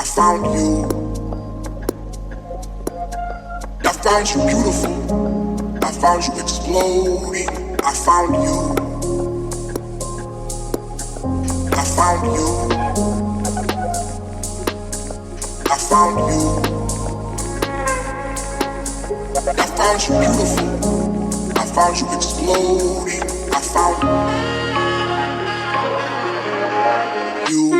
I found you. I found you beautiful. I found you exploding. I found you. I found you. I found you. I found you beautiful. I found you exploding. I found you.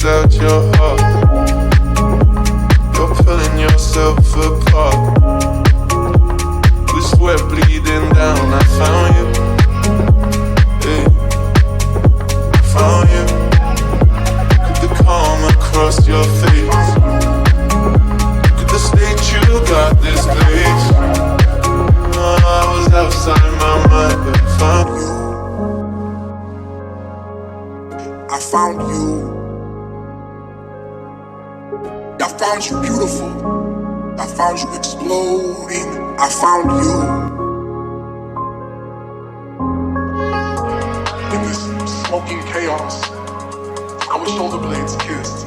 Out your heart, you're pulling yourself apart. With sweat bleeding down, I found you. Hey, I found you. Look at the calm across your face. Look at the state you got this place. Oh, I was outside my mind, but I found you. I found you. I found you beautiful. I found you exploding. I found you. In this smoking chaos, our shoulder blades kissed.